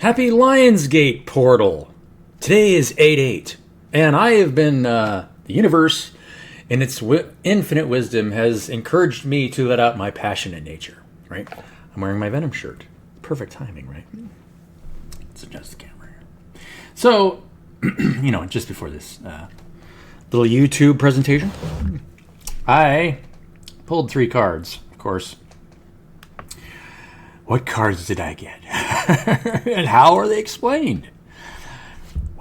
Happy Lionsgate portal. Today is 8/8, and I have been, the universe, in its infinite wisdom, has encouraged me to let out my passionate nature, right? I'm wearing my Venom shirt. Perfect timing, right? Let's adjust the camera here. So, just before this little YouTube presentation, I pulled 3 cards, of course. What cards did I get? And how are they explained?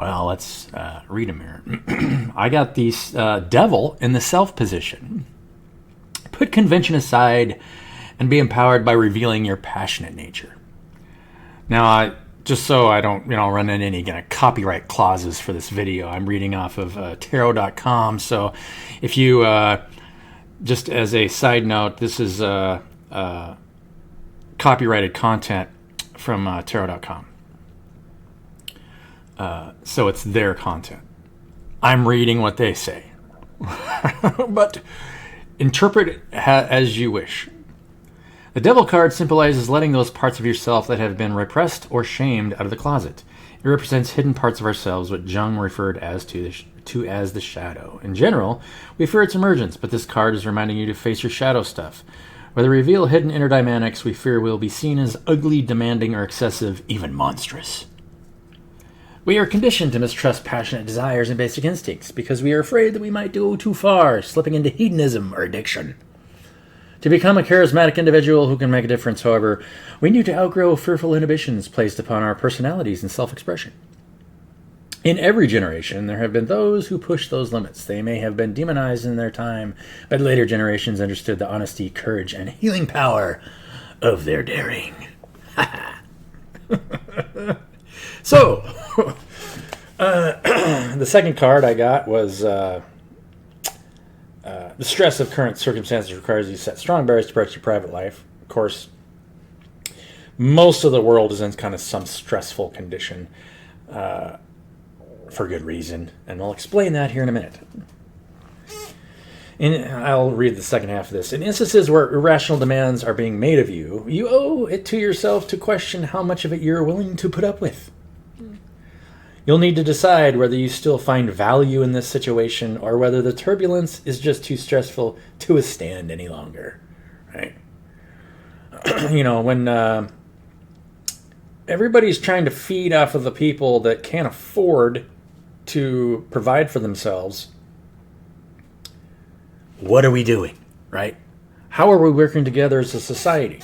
Well, let's read them here. I got the Devil in the Self position. Put convention aside and be empowered by revealing your passionate nature. Now, just so I don't run into any kind of copyright clauses for this video, I'm reading off of tarot.com. So if you, just as a side note, this is copyrighted content from tarot.com. So it's their content. I'm reading what they say. But interpret it as you wish. The Devil card symbolizes letting those parts of yourself that have been repressed or shamed out of the closet. It represents hidden parts of ourselves, what Jung referred as to as the shadow. In general, we fear its emergence, but this card is reminding you to face your shadow stuff. Whether reveal hidden inner dynamics we fear will be seen as ugly, demanding, or excessive, even monstrous. We are conditioned to mistrust passionate desires and basic instincts because we are afraid that we might go too far, slipping into hedonism or addiction. To become a charismatic individual who can make a difference, however, we need to outgrow fearful inhibitions placed upon our personalities and self-expression. In every generation, there have been those who push those limits. They may have been demonized in their time, but later generations understood the honesty, courage, and healing power of their daring. So, the second card I got was the stress of current circumstances requires you to set strong barriers to protect your private life. Of course, most of the world is in kind of some stressful condition. For good reason, and I'll explain that here in a minute. I'll read the second half of this. In instances where irrational demands are being made of you, you owe it to yourself to question how much of it you're willing to put up with. You'll need to decide whether you still find value in this situation or whether the turbulence is just too stressful to withstand any longer. Right? When everybody's trying to feed off of the people that can't afford to provide for themselves, what are we doing, right? How are we working together as a society?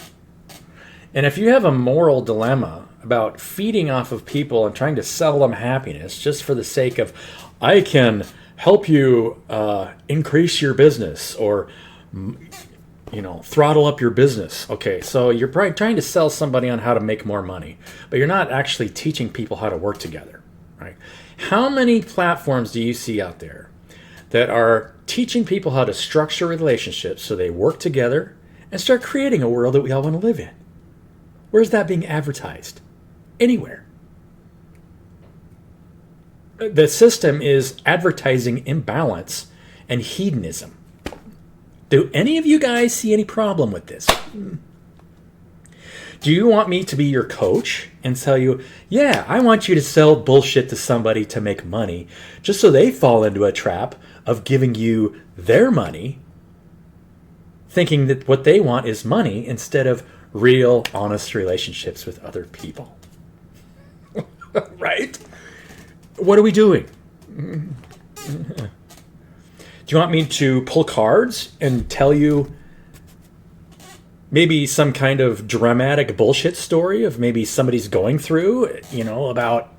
And if you have a moral dilemma about feeding off of people and trying to sell them happiness just for the sake of, I can help you increase your business or throttle up your business. Okay, so you're probably trying to sell somebody on how to make more money, but you're not actually teaching people how to work together, right? How many platforms do you see out there that are teaching people how to structure relationships so they work together and start creating a world that we all want to live in? Where's that being advertised? Anywhere. The system is advertising imbalance and hedonism. Do any of you guys see any problem with this? Do you want me to be your coach and tell you, yeah, I want you to sell bullshit to somebody to make money just so they fall into a trap of giving you their money, thinking that what they want is money instead of real, honest relationships with other people? Right? What are we doing? Do you want me to pull cards and tell you maybe some kind of dramatic bullshit story of maybe somebody's going through, about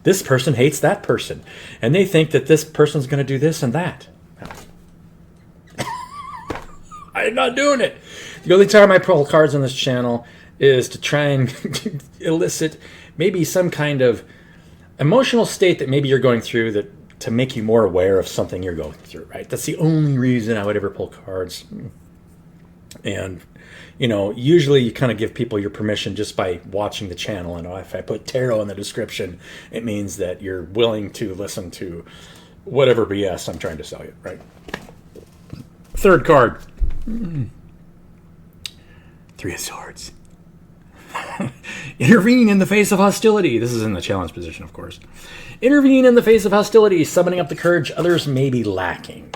this person hates that person and they think that this person's going to do this and that? I'm not doing it. The only time I pull cards on this channel is to try and elicit maybe some kind of emotional state that maybe you're going through that to make you more aware of something you're going through, right? That's the only reason I would ever pull cards. And, usually you kind of give people your permission just by watching the channel. And if I put tarot in the description, it means that you're willing to listen to whatever BS I'm trying to sell you, right? Third card. 3 of Swords. Intervene in the face of hostility. This is in the challenge position, of course. Intervene in the face of hostility, summoning up the courage others may be lacking.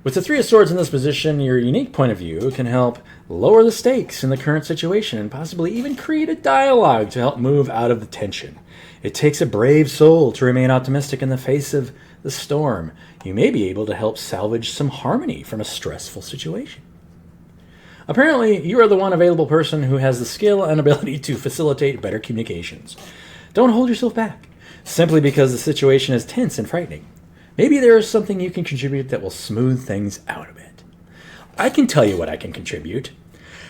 With the Three of Swords in this position, your unique point of view can help lower the stakes in the current situation and possibly even create a dialogue to help move out of the tension. It takes a brave soul to remain optimistic in the face of the storm. You may be able to help salvage some harmony from a stressful situation. Apparently, you are the one available person who has the skill and ability to facilitate better communications. Don't hold yourself back, simply because the situation is tense and frightening. Maybe there is something you can contribute that will smooth things out a bit. I can tell you what I can contribute.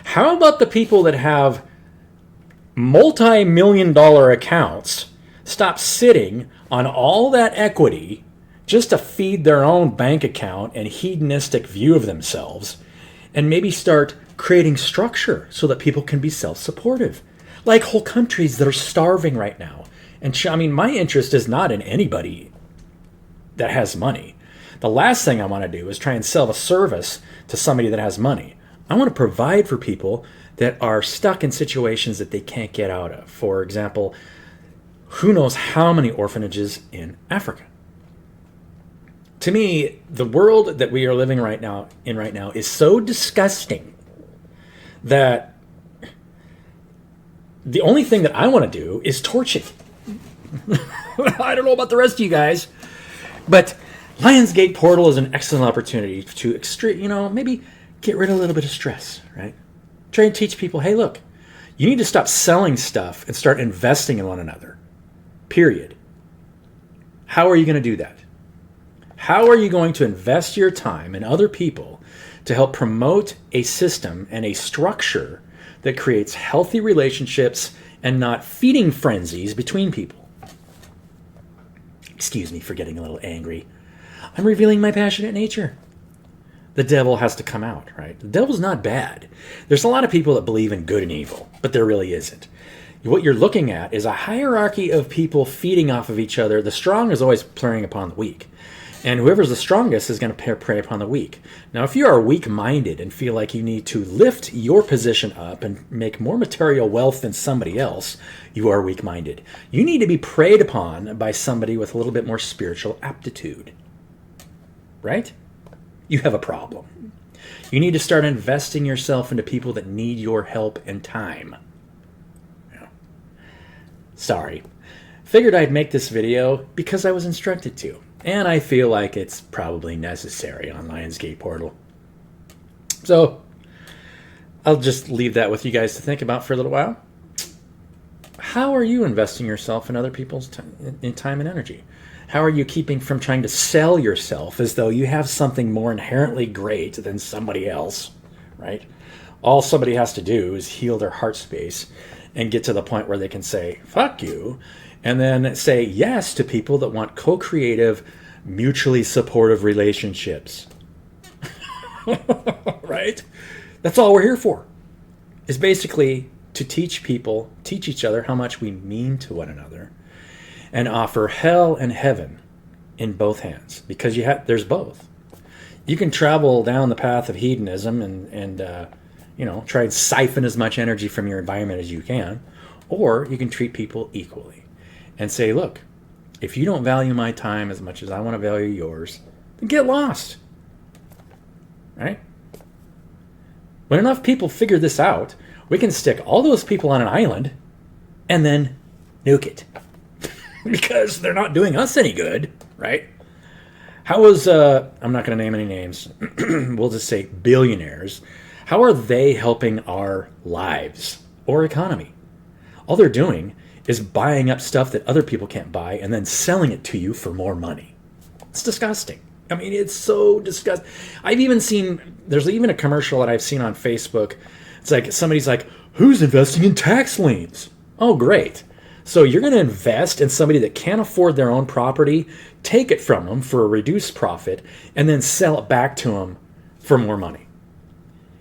How about the people that have multi-million-dollar accounts stop sitting on all that equity just to feed their own bank account and hedonistic view of themselves, and maybe start creating structure so that people can be self-supportive, like whole countries that are starving right now. And I mean, my interest is not in anybody that has money. The last thing I want to do is try and sell a service to somebody that has money. I want to provide for people that are stuck in situations that they can't get out of. For example, who knows how many orphanages in Africa? To me, the world that we are living right now is so disgusting that the only thing that I want to do is torch it. I don't know about the rest of you guys, but Lionsgate Portal is an excellent opportunity to maybe get rid of a little bit of stress, right? Try and teach people, hey, look, you need to stop selling stuff and start investing in one another. Period. How are you going to do that? How are you going to invest your time in other people to help promote a system and a structure that creates healthy relationships and not feeding frenzies between people? Excuse me for getting a little angry. I'm revealing my passionate nature. The devil has to come out, right? The devil's not bad. There's a lot of people that believe in good and evil, but there really isn't. What you're looking at is a hierarchy of people feeding off of each other. The strong is always preying upon the weak. And whoever's the strongest is going to prey upon the weak. Now, if you are weak-minded and feel like you need to lift your position up and make more material wealth than somebody else, you are weak-minded. You need to be preyed upon by somebody with a little bit more spiritual aptitude. Right? You have a problem. You need to start investing yourself into people that need your help and time. Yeah. Sorry. Figured I'd make this video because I was instructed to. And I feel like it's probably necessary on Lionsgate Portal. So, I'll just leave that with you guys to think about for a little while. How are you investing yourself in other people's time and energy? How are you keeping from trying to sell yourself as though you have something more inherently great than somebody else, right? All somebody has to do is heal their heart space and get to the point where they can say, fuck you, and then say yes to people that want co-creative, mutually supportive relationships. Right? That's all we're here for. Is basically to teach each other how much we mean to one another, and offer hell and heaven in both hands, because there's both. You can travel down the path of hedonism and try and siphon as much energy from your environment as you can, or you can treat people equally and say, look, if you don't value my time as much as I want to value yours, then get lost. Right? When enough people figure this out, we can stick all those people on an island and then nuke it. Because they're not doing us any good, right? How is, I'm not going to name any names, we'll just say billionaires, how are they helping our lives or economy? All they're doing is buying up stuff that other people can't buy and then selling it to you for more money. It's disgusting. I mean, it's so disgusting. There's even a commercial that I've seen on Facebook. It's like, somebody's like, who's investing in tax liens? Oh, great. So you're going to invest in somebody that can't afford their own property, take it from them for a reduced profit, and then sell it back to them for more money.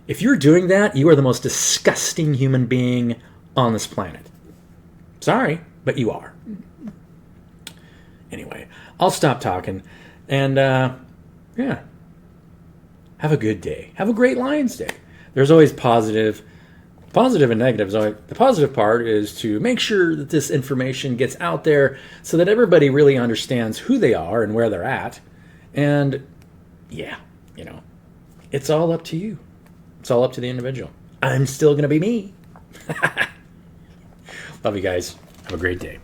If you're doing that, you are the most disgusting human being on this planet. Sorry, but you are. Anyway, I'll stop talking. And, have a good day. Have a great Lions Day. There's always positive Positive and negatives. The positive part is to make sure that this information gets out there so that everybody really understands who they are and where they're at. And yeah, it's all up to you. It's all up to the individual. I'm still going to be me. Love you guys. Have a great day.